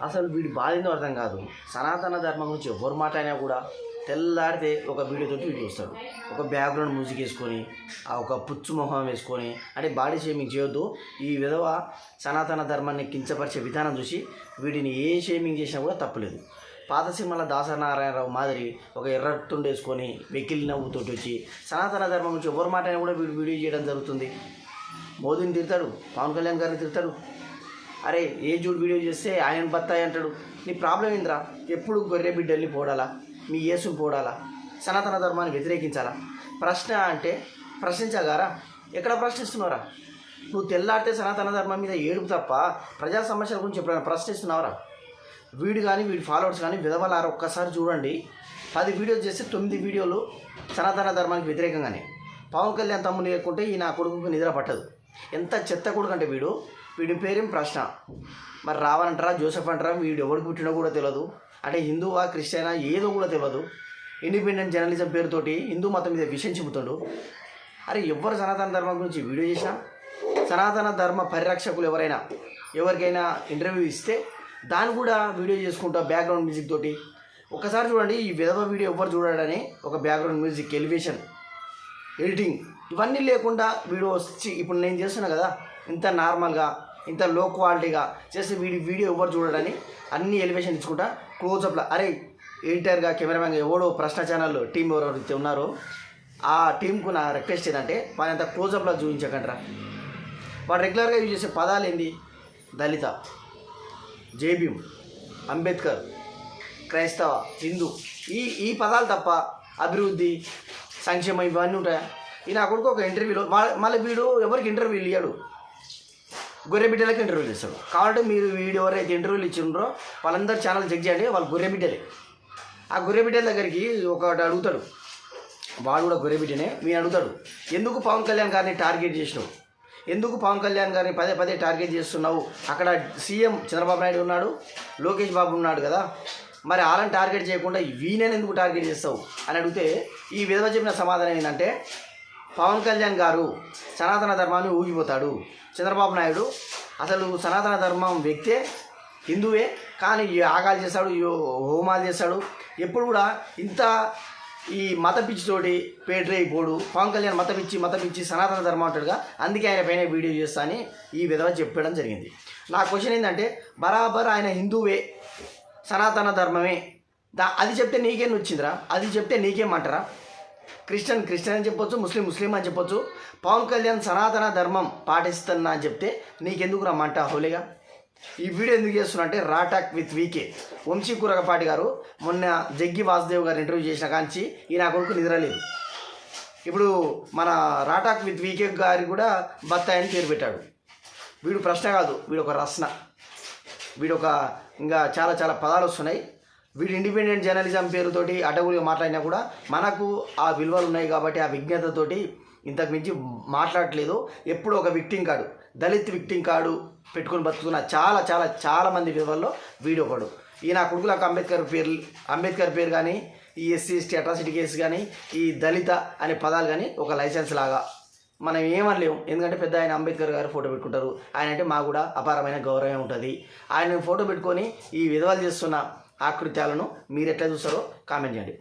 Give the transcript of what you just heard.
అసలు వీడి బాధ ఏందో అర్థం కాదు. సనాతన ధర్మం గురించి ఎవరు మాట అయినా కూడా తెల్లారితే ఒక వీడియోతోటి వీడియో వస్తాడు. ఒక బ్యాక్గ్రౌండ్ మ్యూజిక్ వేసుకొని, ఆ ఒక పుచ్చు మొహం వేసుకొని, అంటే బాడీ షేమింగ్ చేయొద్దు. ఈ విధవ సనాతన ధర్మాన్ని కించపరిచే విధానం చూసి వీడిని ఏ షేమింగ్ చేసినా కూడా తప్పులేదు. పాత సినిమాల దాసనారాయణరావు మాదిరి ఒక ఎర్రట్టుండి వేసుకొని వెకిలి నవ్వుతోటి వచ్చి సనాతన ధర్మం నుంచి ఎవరి మాట అయినా కూడా వీడు వీడియో చేయడం జరుగుతుంది. మోదీని తిడతాడు, పవన్ కళ్యాణ్ గారిని తిడతాడు. అరే ఏ జూడు వీడియో చేస్తే ఆయన బత్తాయి అంటాడు. నీ ప్రాబ్లం ఏందిరా? ఎప్పుడు గొర్రె బిడ్డల్ని పోడాలా, మీ యేసుని పోడాలా, సనాతన ధర్మాన్ని వ్యతిరేకించాలా? ప్రశ్న అంటే ప్రశ్నించగారా? ఎక్కడ ప్రశ్నిస్తున్నారా? నువ్వు తెల్లాడితే సనాతన ధర్మం మీద ఏడుపు తప్ప ప్రజా సమస్యల గురించి ఎప్పుడైనా ప్రశ్నిస్తున్నావురా? వీడు కానీ వీడి ఫాలోవర్స్ కానీ విధవలారా ఒక్కసారి చూడండి. 10 వీడియోలు చేస్తే 9 వీడియోలు సనాతన ధర్మానికి వ్యతిరేకంగానే. పవన్ కళ్యాణ్ తమ్ముని లేకుంటే ఈ నా కొడుకుకి నిద్ర పట్టదు. ఎంత చెత్త కొడుకు అంటే వీడి పేరేం ప్రశ్న. మరి రావణ్ అంటారా, జోసెఫ్ అంటారా, వీడు ఎవరికి పుట్టినో కూడా తెలియదు. అంటే హిందువా క్రిస్టియనా ఏదో కూడా తెలియదు. ఇండిపెండెంట్ జర్నలిజం పేరుతోటి హిందూ మతం మీద విషయం చెబుతాడు. అరే ఎవరు సనాతన ధర్మం గురించి వీడియో చేసినా, సనాతన ధర్మ పరిరక్షకులు ఎవరికైనా ఇంటర్వ్యూ ఇస్తే దాన్ని కూడా వీడియో చేసుకుంటా బ్యాక్గ్రౌండ్ మ్యూజిక్ తోటి. ఒకసారి చూడండి, ఈ విధవ వీడియో ఎవరు చూడాలని ఒక బ్యాక్గ్రౌండ్ మ్యూజిక్, ఎలివేషన్, ఎడిటింగ్ ఇవన్నీ లేకుండా వీడియో వచ్చి ఇప్పుడు నేను చేస్తున్నా కదా, ఇంత నార్మల్గా ఇంత లో క్వాలిటీగా చేస్తే వీడియో ఎవరు చూడడని అన్ని ఎలివేషన్ ఇచ్చుకుంటా క్లోజప్లో. అరే ఎడిటర్గా, కెమెరామెన్గా ఎవడో ప్రశ్న ఛానల్ టీం ఎవరైతే ఉన్నారో ఆ టీంకు నా రిక్వెస్ట్ ఏంటంటే వాని అంత క్లోజప్లో చూపించకండి రా. వాడు రెగ్యులర్గా యూజ్ చేసే పదాలు ఏంది? దళిత, జేబీఎం, అంబేద్కర్, క్రైస్తవ, హిందూ, ఈ పదాలు తప్ప అభివృద్ధి, సంక్షేమం ఇవన్నీ ఉంటాయా? ఈ నా కొడుకు ఒక ఇంటర్వ్యూలో మళ్ళీ వీడు ఎవరికి ఇంటర్వ్యూలు ఇయ్యాడు, గొర్రె బిడ్డలకి ఇంటర్వ్యూలు ఇస్తాడు. కాబట్టి మీరు వీడియో ఎవరైతే ఇంటర్వ్యూలు ఇచ్చిండ్రో వాళ్ళందరూ ఛానల్ చెక్ చేయండి, వాళ్ళు గొర్రె బిడ్డలే. ఆ గొర్రె బిడ్డల దగ్గరికి ఒకటి అడుగుతాడు, వాడు కూడా గొర్రె బిడ్డనే. మీరు అడుగుతాడు, ఎందుకు పవన్ కళ్యాణ్ గారిని టార్గెట్ చేసినావు, ఎందుకు పవన్ కళ్యాణ్ గారిని పదే టార్గెట్ చేస్తున్నావు? అక్కడ సీఎం చంద్రబాబు నాయుడు ఉన్నాడు, లోకేష్ బాబు ఉన్నాడు కదా, మరి వాళ్ళని టార్గెట్ చేయకుండా వీణని ఎందుకు టార్గెట్ చేస్తావు అని అడిగితే ఈ విధవ చెప్పిన సమాధానం ఏంటంటే, పవన్ కళ్యాణ్ గారు సనాతన ధర్మాన్ని ఊగిపోతాడు, చంద్రబాబు నాయుడు అసలు సనాతన ధర్మం వ్యక్తే, హిందువే, కానీ యాగాలు చేస్తాడు, హోమాలు చేస్తాడు. ఎప్పుడు కూడా ఇంత ఈ మత పిచ్చితోటి పేటరైపోడు. పవన్ కళ్యాణ్ మత పిచ్చి సనాతన ధర్మం అంటాడుగా, అందుకే ఆయన పైన వీడియో చేస్తా అని ఈ విధంగా చెప్పడం జరిగింది. నా క్వశ్చన్ ఏంటంటే, బరాబర్ ఆయన హిందువే, సనాతన ధర్మమే, అది చెప్తే నీకేం వచ్చిందిరా? అది చెప్తే నీకేమంటారా? క్రిస్టియన్ అని చెప్పొచ్చు, ముస్లిం అని చెప్పొచ్చు. పవన్ కళ్యాణ్ సనాతన ధర్మం పాటిస్తున్నా అని చెప్తే నీకెందుకు రమ్మంట హోలీగా? ఈ వీడియో ఎందుకు చేస్తున్నా అంటే, రాటాక్ విత్ వీకే వంశీ కూరగపాటి గారు మొన్న జగ్గి వాసుదేవ్ గారు ఇంటర్వ్యూ చేసిన కాంచి ఈ నా కొడుకు నిద్రలేదు. ఇప్పుడు మన రాటాక్ విత్ వీకే గారి కూడా బత్తాయని పేరు పెట్టాడు. వీడు ప్రశ్న కాదు, వీడు ఒక రచన, ఇంకా చాలా పదాలు వస్తున్నాయి. వీడు ఇండిపెండెంట్ జర్నలిజం పేరుతోటి అడవులుగా మాట్లాడినా కూడా మనకు ఆ విలువలు ఉన్నాయి కాబట్టి ఆ విజ్ఞతతోటి ఇంతకు మించి మాట్లాడట్లేదు. ఎప్పుడు ఒక విక్టింగ్ కార్డు, దళిత్ విక్టింగ్ కార్డు పెట్టుకొని బతుకుతున్న చాలా మంది విలువల్లో వీడు ఒకడు. ఈ నా కొడుకులకు అంబేద్కర్ పేరు కానీ, ఈ ఎస్సీ ఎస్టీ అట్రాసిటీ కేసు కానీ, ఈ దళిత అనే పదాలు కానీ ఒక లైసెన్స్ లాగా మనం ఏమనలేము. ఎందుకంటే పెద్ద ఆయన అంబేద్కర్ గారు ఫోటో పెట్టుకుంటారు, ఆయన అంటే మాకు కూడా అపారమైన గౌరవం ఉంటుంది. ఆయన ఫోటో పెట్టుకొని ఈ విధవలు చేస్తున్న ఆకృత్యాలను మీరు ఎట్లా చూస్తారో కామెంట్ చేయండి.